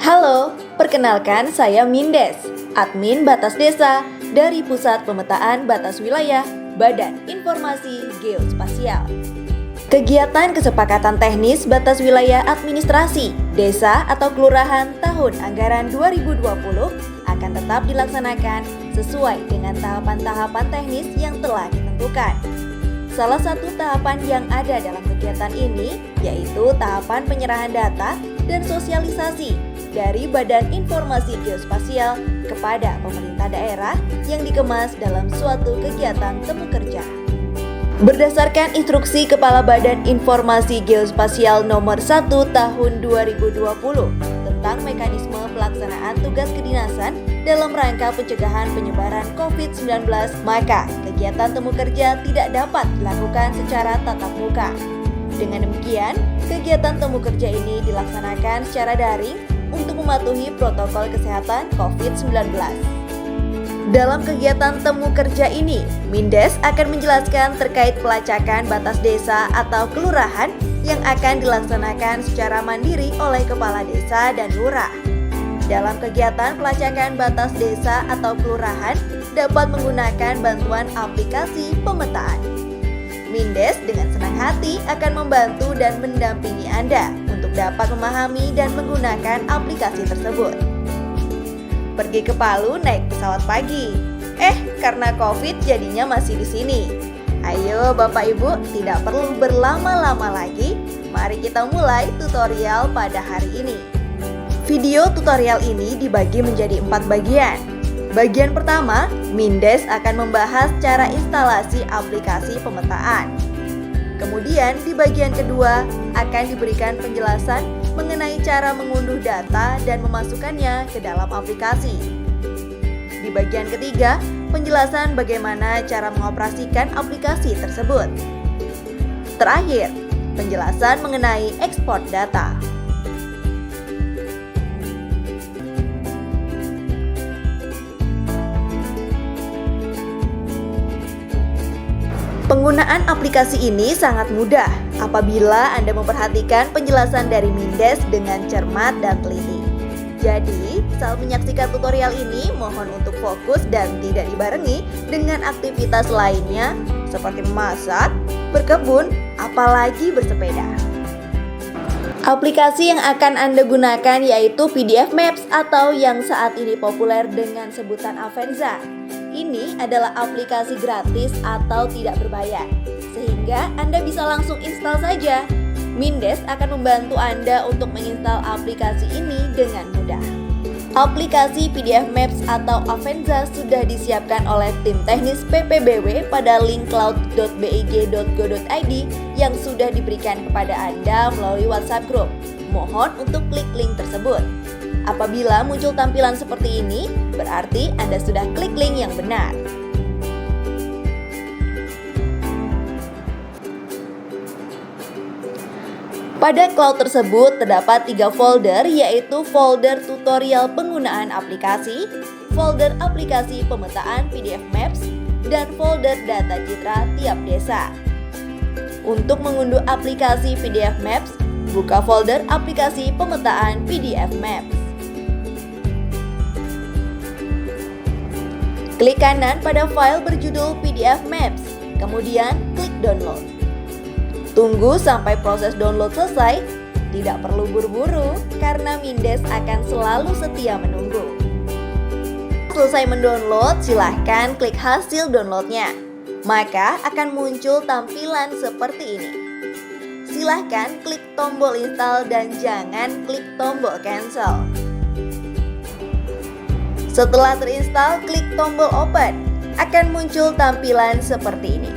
Halo, perkenalkan saya Mindes, admin Batas Desa dari Pusat Pemetaan Batas Wilayah Badan Informasi Geospasial. Kegiatan kesepakatan teknis batas wilayah administrasi desa atau kelurahan tahun anggaran 2020 akan tetap dilaksanakan sesuai dengan tahapan-tahapan teknis yang telah ditentukan. Salah satu tahapan yang ada dalam kegiatan ini yaitu tahapan penyerahan data dan sosialisasi dari Badan Informasi Geospasial kepada pemerintah daerah yang dikemas dalam suatu kegiatan temu kerja. Berdasarkan instruksi Kepala Badan Informasi Geospasial nomor 1 tahun 2020 tentang mekanisme pelaksanaan tugas kedinasan dalam rangka pencegahan penyebaran COVID-19, maka kegiatan temu kerja tidak dapat dilakukan secara tatap muka. Dengan demikian, kegiatan temu kerja ini dilaksanakan secara daring untuk mematuhi protokol kesehatan COVID-19. Dalam kegiatan temu kerja ini, Mindes akan menjelaskan terkait pelacakan batas desa atau kelurahan yang akan dilaksanakan secara mandiri oleh kepala desa dan lurah. Dalam kegiatan pelacakan batas desa atau kelurahan dapat menggunakan bantuan aplikasi pemetaan. Mindes dengan senang hati akan membantu dan mendampingi Anda untuk dapat memahami dan menggunakan aplikasi tersebut. Pergi ke Palu naik pesawat pagi. Karena COVID jadinya masih di sini. Ayo Bapak Ibu, tidak perlu berlama-lama lagi. Mari kita mulai tutorial pada hari ini. Video tutorial ini dibagi menjadi 4 bagian. Bagian pertama, Mindes akan membahas cara instalasi aplikasi pemetaan. Kemudian di bagian kedua akan diberikan penjelasan mengenai cara mengunduh data dan memasukkannya ke dalam aplikasi. Di bagian ketiga, penjelasan bagaimana cara mengoperasikan aplikasi tersebut. Terakhir, penjelasan mengenai ekspor data. Penggunaan aplikasi ini sangat mudah apabila Anda memperhatikan penjelasan dari Mindes dengan cermat dan teliti. Jadi, saat menyaksikan tutorial ini, mohon untuk fokus dan tidak dibarengi dengan aktivitas lainnya seperti memasak, berkebun, apalagi bersepeda. Aplikasi yang akan Anda gunakan yaitu PDF Maps atau yang saat ini populer dengan sebutan Avenza. Ini adalah aplikasi gratis atau tidak berbayar, sehingga Anda bisa langsung install saja. Mindes akan membantu Anda untuk menginstal aplikasi ini dengan mudah. Aplikasi PDF Maps atau Avenza sudah disiapkan oleh tim teknis PPBW pada link cloud.big.go.id yang sudah diberikan kepada Anda melalui WhatsApp Group. Mohon untuk klik link tersebut. Apabila muncul tampilan seperti ini, berarti Anda sudah klik link yang benar. Pada cloud tersebut terdapat 3 folder, yaitu folder tutorial penggunaan aplikasi, folder aplikasi pemetaan PDF Maps, dan folder data citra tiap desa. Untuk mengunduh aplikasi PDF Maps, buka folder aplikasi pemetaan PDF Maps. Klik kanan pada file berjudul PDF Maps, kemudian klik download. Tunggu sampai proses download selesai, tidak perlu buru-buru karena Mindes akan selalu setia menunggu. Selesai mendownload, silahkan klik hasil downloadnya. Maka akan muncul tampilan seperti ini. Silahkan klik tombol install dan jangan klik tombol cancel. Setelah terinstall, klik tombol open. Akan muncul tampilan seperti ini.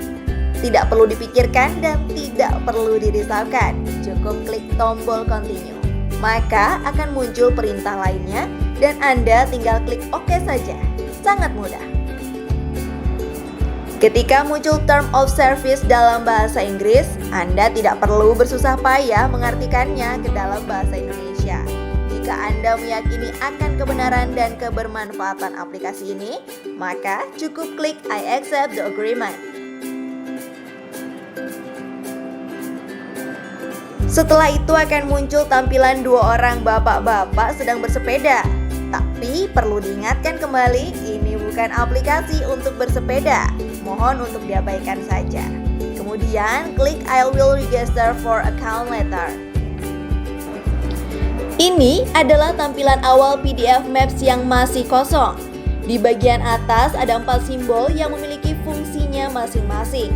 Tidak perlu dipikirkan dan tidak perlu dirisaukan. Cukup klik tombol continue. Maka akan muncul perintah lainnya dan Anda tinggal klik OK saja. Sangat mudah. Ketika muncul term of service dalam bahasa Inggris, Anda tidak perlu bersusah payah mengartikannya ke dalam bahasa Indonesia. Jika Anda meyakini akan kebenaran dan kebermanfaatan aplikasi ini, maka cukup klik I accept the agreement. Setelah itu akan muncul tampilan dua orang bapak-bapak sedang bersepeda. Tapi perlu diingatkan kembali, ini bukan aplikasi untuk bersepeda. Mohon untuk diabaikan saja. Kemudian klik I will register for account later. Ini adalah tampilan awal PDF Maps yang masih kosong. Di bagian atas ada 4 simbol yang memiliki fungsinya masing-masing.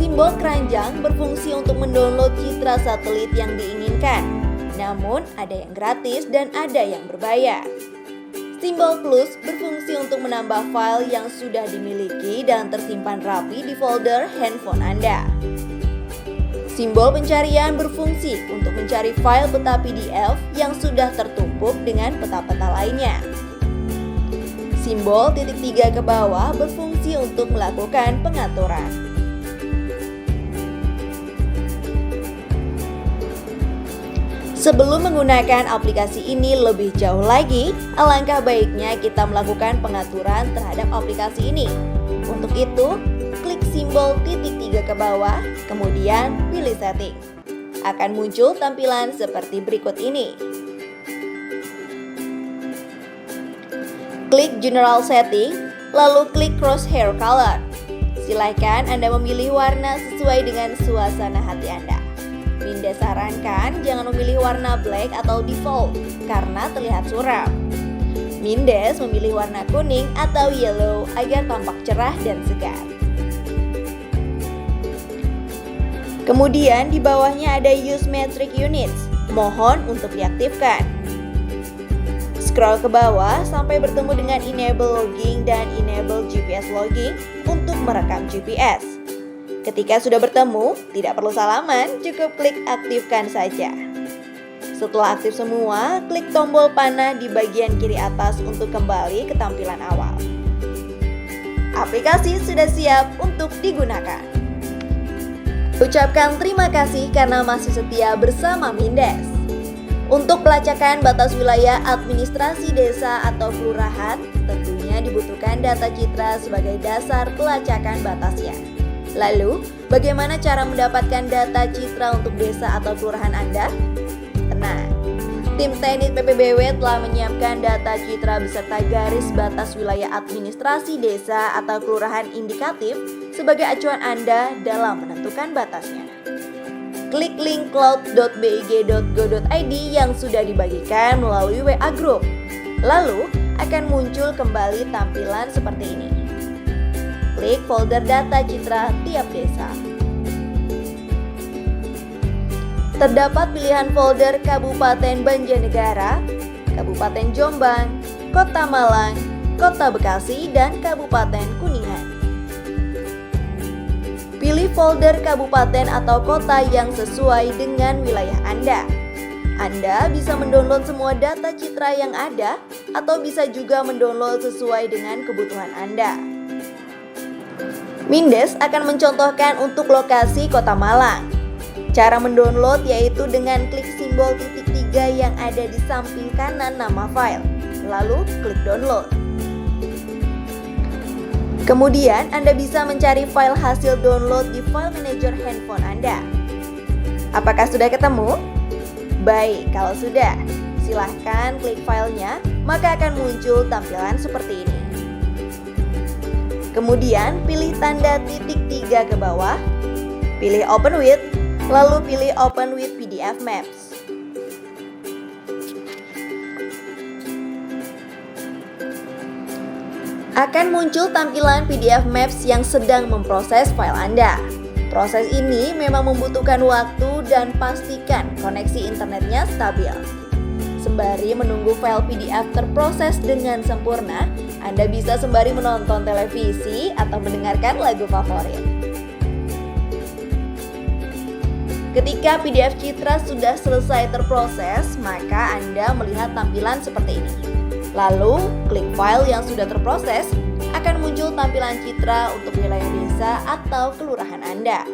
Simbol keranjang berfungsi untuk mendownload citra satelit yang diinginkan. Namun ada yang gratis dan ada yang berbayar. Simbol plus berfungsi untuk menambah file yang sudah dimiliki dan tersimpan rapi di folder handphone Anda. Simbol pencarian berfungsi untuk mencari file peta PDF yang sudah tertumpuk dengan peta-peta lainnya. Simbol titik 3 ke bawah berfungsi untuk melakukan pengaturan. Sebelum menggunakan aplikasi ini lebih jauh lagi, alangkah baiknya kita melakukan pengaturan terhadap aplikasi ini. Untuk itu, klik simbol titik 3 ke bawah, kemudian pilih setting. Akan muncul tampilan seperti berikut ini. Klik General Setting, lalu klik Crosshair Color. Silakan Anda memilih warna sesuai dengan suasana hati Anda. Mindes sarankan jangan memilih warna black atau default karena terlihat suram. Mindes memilih warna kuning atau yellow agar tampak cerah dan segar. Kemudian di bawahnya ada Use Metric Units. Mohon untuk diaktifkan. Scroll ke bawah sampai bertemu dengan Enable Logging dan Enable GPS Logging untuk merekam GPS. Ketika sudah bertemu, tidak perlu salaman, cukup klik aktifkan saja. Setelah aktif semua, klik tombol panah di bagian kiri atas untuk kembali ke tampilan awal. Aplikasi sudah siap untuk digunakan. Ucapkan terima kasih karena masih setia bersama Mindes. Untuk pelacakan batas wilayah administrasi desa atau kelurahan, tentunya dibutuhkan data citra sebagai dasar pelacakan batasnya. Lalu, bagaimana cara mendapatkan data citra untuk desa atau kelurahan Anda? Tenang, tim teknik PPBW telah menyiapkan data citra beserta garis batas wilayah administrasi desa atau kelurahan indikatif sebagai acuan Anda dalam menentukan batasnya. Klik link cloud.big.go.id yang sudah dibagikan melalui WA Group. Lalu, akan muncul kembali tampilan seperti ini. Klik folder data citra tiap desa. Terdapat pilihan folder Kabupaten Banjarnegara, Kabupaten Jombang, Kota Malang, Kota Bekasi, dan Kabupaten Kuningan. Pilih folder kabupaten atau kota yang sesuai dengan wilayah Anda. Anda bisa mendownload semua data citra yang ada atau bisa juga mendownload sesuai dengan kebutuhan Anda. Mindes akan mencontohkan untuk lokasi Kota Malang. Cara mendownload yaitu dengan klik simbol titik 3 yang ada di samping kanan nama file, lalu klik download. Kemudian Anda bisa mencari file hasil download di file manager handphone Anda. Apakah sudah ketemu? Baik, kalau sudah, silahkan klik filenya, maka akan muncul tampilan seperti ini. Kemudian pilih tanda titik 3 ke bawah, pilih Open With, lalu pilih Open with PDF Maps. Akan muncul tampilan PDF Maps yang sedang memproses file Anda. Proses ini memang membutuhkan waktu dan pastikan koneksi internetnya stabil. Sembari menunggu file PDF terproses dengan sempurna, Anda bisa sembari menonton televisi atau mendengarkan lagu favorit. Ketika PDF citra sudah selesai terproses, maka Anda melihat tampilan seperti ini. Lalu, klik file yang sudah terproses, akan muncul tampilan citra untuk wilayah desa atau kelurahan Anda.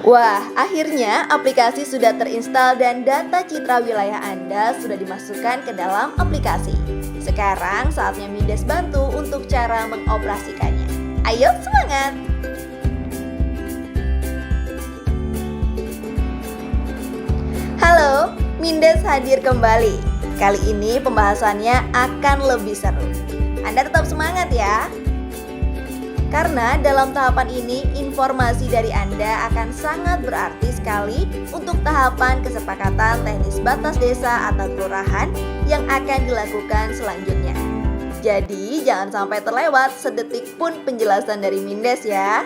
Wah, akhirnya aplikasi sudah terinstal dan data citra wilayah Anda sudah dimasukkan ke dalam aplikasi. Sekarang saatnya Mindes bantu untuk cara mengoperasikannya. Ayo semangat! Halo, Mindes hadir kembali. Kali ini pembahasannya akan lebih seru. Anda tetap semangat ya. Karena dalam tahapan ini informasi dari Anda akan sangat berarti sekali untuk tahapan kesepakatan teknis batas desa atau kelurahan yang akan dilakukan selanjutnya. Jadi jangan sampai terlewat sedetik pun penjelasan dari Mindes ya.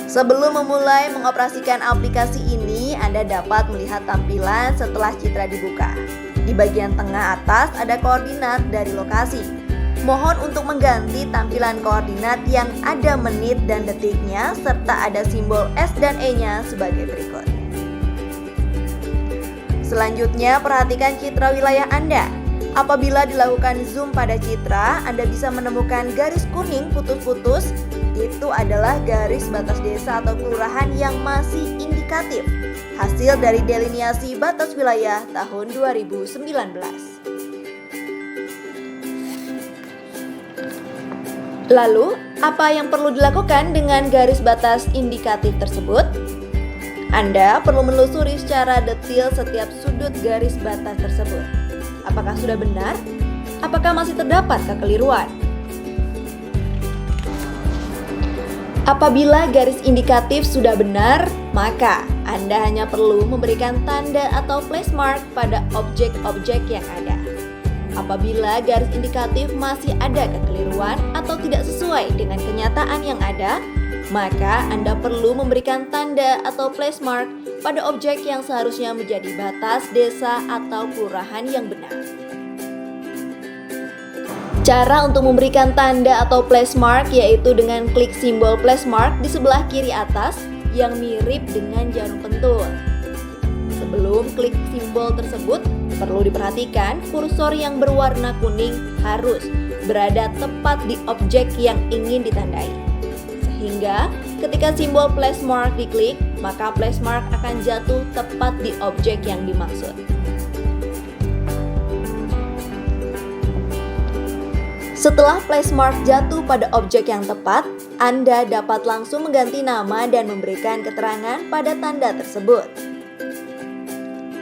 Sebelum memulai mengoperasikan aplikasi ini, Anda dapat melihat tampilan setelah citra dibuka. Di bagian tengah atas ada koordinat dari lokasi. Mohon untuk mengganti tampilan koordinat yang ada menit dan detiknya serta ada simbol S dan E-nya sebagai berikut. Selanjutnya, perhatikan citra wilayah Anda. Apabila dilakukan zoom pada citra, Anda bisa menemukan garis kuning putus-putus. Itu adalah garis batas desa atau kelurahan yang masih indikatif, hasil dari deliniasi batas wilayah tahun 2019. Lalu, apa yang perlu dilakukan dengan garis batas indikatif tersebut? Anda perlu menelusuri secara detail setiap sudut garis batas tersebut. Apakah sudah benar? Apakah masih terdapat kekeliruan? Apabila garis indikatif sudah benar, maka Anda hanya perlu memberikan tanda atau place mark pada objek-objek yang ada. Apabila garis indikatif masih ada kekeliruan atau tidak sesuai dengan kenyataan yang ada, maka Anda perlu memberikan tanda atau place mark pada objek yang seharusnya menjadi batas desa atau kelurahan yang benar. Cara untuk memberikan tanda atau place mark yaitu dengan klik simbol place mark di sebelah kiri atas yang mirip dengan jarum pentul. Sebelum klik simbol tersebut, perlu diperhatikan kursor yang berwarna kuning harus berada tepat di objek yang ingin ditandai. Sehingga ketika simbol place mark diklik, maka place mark akan jatuh tepat di objek yang dimaksud. Setelah place mark jatuh pada objek yang tepat, Anda dapat langsung mengganti nama dan memberikan keterangan pada tanda tersebut.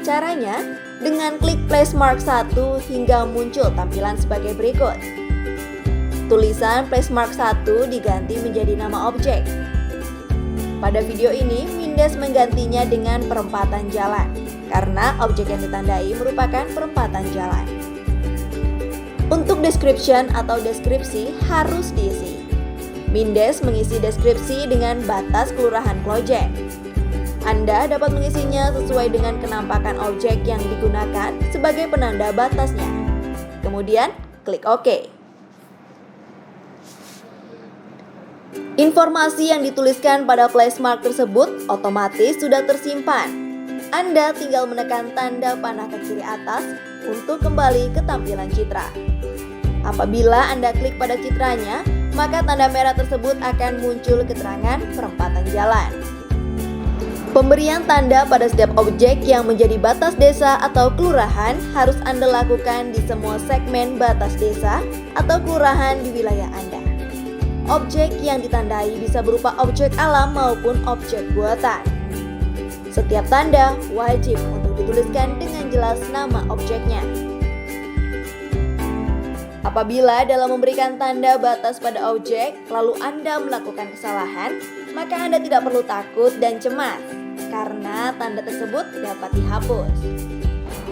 Caranya, dengan klik place mark 1 hingga muncul tampilan sebagai berikut. Tulisan place mark 1 diganti menjadi nama objek. Pada video ini, Mindes menggantinya dengan perempatan jalan, karena objek yang ditandai merupakan perempatan jalan. Untuk description atau deskripsi harus diisi. Mindes mengisi deskripsi dengan batas kelurahan Klojen. Anda dapat mengisinya sesuai dengan kenampakan objek yang digunakan sebagai penanda batasnya. Kemudian, klik OK. Informasi yang dituliskan pada place mark tersebut otomatis sudah tersimpan. Anda tinggal menekan tanda panah ke kiri atas untuk kembali ke tampilan citra. Apabila Anda klik pada citranya, maka tanda merah tersebut akan muncul keterangan perempatan jalan. Pemberian tanda pada setiap objek yang menjadi batas desa atau kelurahan harus Anda lakukan di semua segmen batas desa atau kelurahan di wilayah Anda. Objek yang ditandai bisa berupa objek alam maupun objek buatan. Setiap tanda wajib untuk dituliskan dengan jelas nama objeknya. Apabila dalam memberikan tanda batas pada objek, lalu Anda melakukan kesalahan, maka Anda tidak perlu takut dan cemas, karena tanda tersebut dapat dihapus.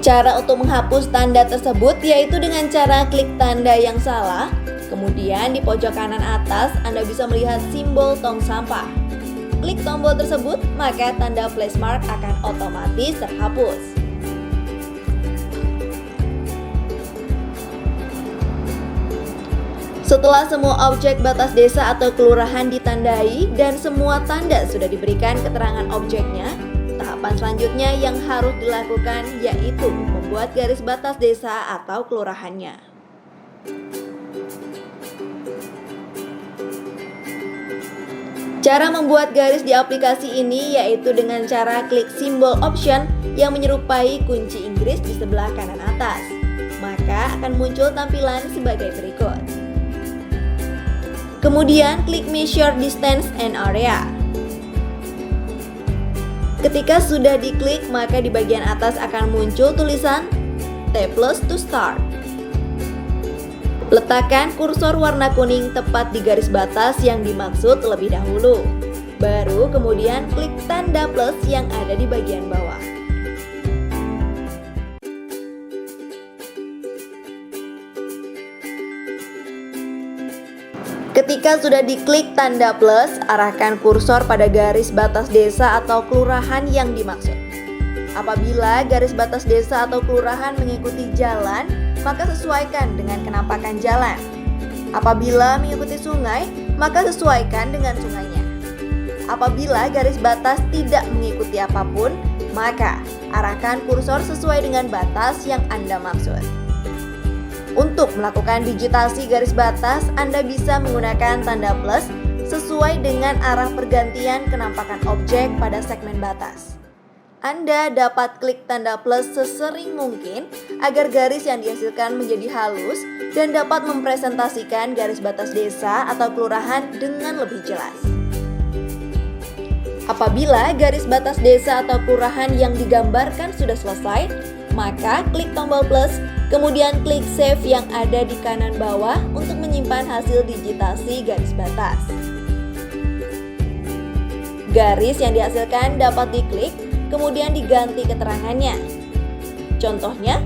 Cara untuk menghapus tanda tersebut yaitu dengan cara klik tanda yang salah, kemudian di pojok kanan atas Anda bisa melihat simbol tong sampah. Klik tombol tersebut, maka tanda place mark akan otomatis terhapus. Setelah semua objek batas desa atau kelurahan ditandai dan semua tanda sudah diberikan keterangan objeknya, tahapan selanjutnya yang harus dilakukan yaitu membuat garis batas desa atau kelurahannya. Cara membuat garis di aplikasi ini yaitu dengan cara klik simbol option yang menyerupai kunci Inggris di sebelah kanan atas. Maka akan muncul tampilan sebagai berikut. Kemudian klik measure distance and area. Ketika sudah diklik, maka di bagian atas akan muncul tulisan T+ to start. Letakkan kursor warna kuning tepat di garis batas yang dimaksud terlebih dahulu. Baru kemudian klik tanda plus yang ada di bagian bawah. Ketika sudah diklik tanda plus, arahkan kursor pada garis batas desa atau kelurahan yang dimaksud. Apabila garis batas desa atau kelurahan mengikuti jalan, maka sesuaikan dengan kenampakan jalan. Apabila mengikuti sungai, maka sesuaikan dengan sungainya. Apabila garis batas tidak mengikuti apapun, maka arahkan kursor sesuai dengan batas yang Anda maksud. Untuk melakukan digitasi garis batas, Anda bisa menggunakan tanda plus sesuai dengan arah pergantian kenampakan objek pada segmen batas. Anda dapat klik tanda plus sesering mungkin agar garis yang dihasilkan menjadi halus dan dapat mempresentasikan garis batas desa atau kelurahan dengan lebih jelas. Apabila garis batas desa atau kelurahan yang digambarkan sudah selesai, maka klik tombol plus, kemudian klik save yang ada di kanan bawah untuk menyimpan hasil digitasi garis batas. Garis yang dihasilkan dapat diklik, kemudian diganti keterangannya. Contohnya,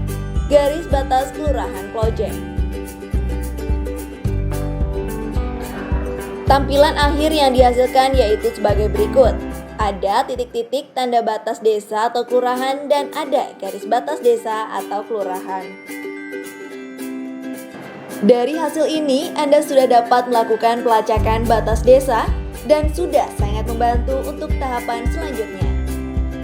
garis batas kelurahan Plojek. Tampilan akhir yang dihasilkan yaitu sebagai berikut. Ada titik-titik tanda batas desa atau kelurahan dan ada garis batas desa atau kelurahan. Dari hasil ini, Anda sudah dapat melakukan pelacakan batas desa dan sudah sangat membantu untuk tahapan selanjutnya.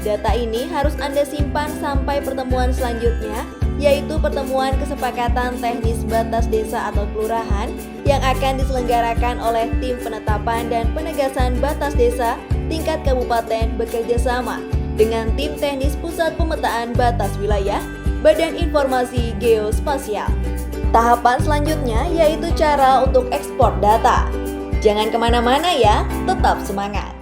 Data ini harus Anda simpan sampai pertemuan selanjutnya, yaitu pertemuan kesepakatan teknis batas desa atau kelurahan yang akan diselenggarakan oleh Tim Penetapan dan Penegasan Batas Desa tingkat kabupaten bekerja sama dengan Tim Teknis Pusat Pemetaan Batas Wilayah, Badan Informasi Geospasial. Tahapan selanjutnya yaitu cara untuk ekspor data. Jangan kemana-mana ya, tetap semangat!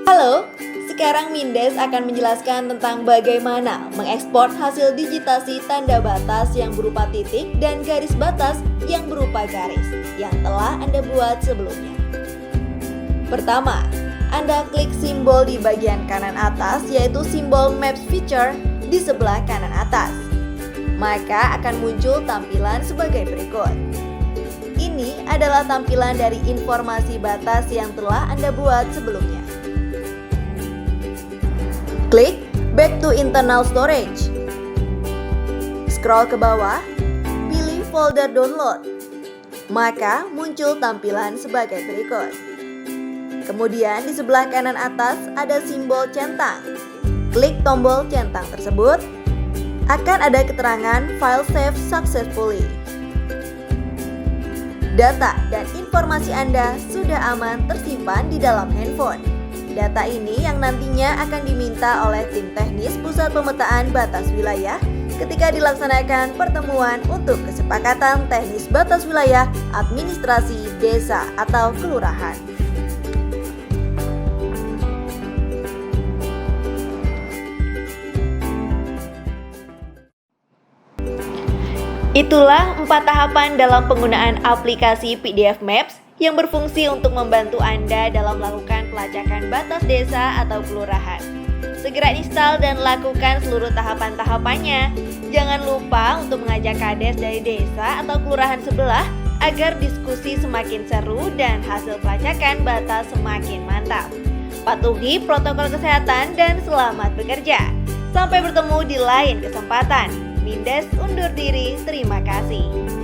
Halo, sekarang Mindes akan menjelaskan tentang bagaimana mengekspor hasil digitasi tanda batas yang berupa titik dan garis batas yang berupa garis yang telah Anda buat sebelumnya. Pertama, Anda klik simbol di bagian kanan atas yaitu simbol Maps Feature di sebelah kanan atas. Maka akan muncul tampilan sebagai berikut. Ini adalah tampilan dari informasi batas yang telah Anda buat sebelumnya. Klik Back to Internal Storage. Scroll ke bawah, pilih folder download. Maka muncul tampilan sebagai berikut. Kemudian di sebelah kanan atas ada simbol centang. Klik tombol centang tersebut. Akan ada keterangan File Save Successfully. Data dan informasi Anda sudah aman tersimpan di dalam handphone. Data ini yang nantinya akan diminta oleh Tim Teknis Pusat Pemetaan Batas Wilayah ketika dilaksanakan pertemuan untuk kesepakatan teknis batas wilayah administrasi desa atau kelurahan. Itulah 4 tahapan dalam penggunaan aplikasi PDF Maps yang berfungsi untuk membantu Anda dalam melakukan pelacakan batas desa atau kelurahan. Segera install dan lakukan seluruh tahapan-tahapannya. Jangan lupa untuk mengajak kades dari desa atau kelurahan sebelah agar diskusi semakin seru dan hasil pelacakan batas semakin mantap. Patuhi protokol kesehatan dan selamat bekerja. Sampai bertemu di lain kesempatan. Mindes undur diri, terima kasih.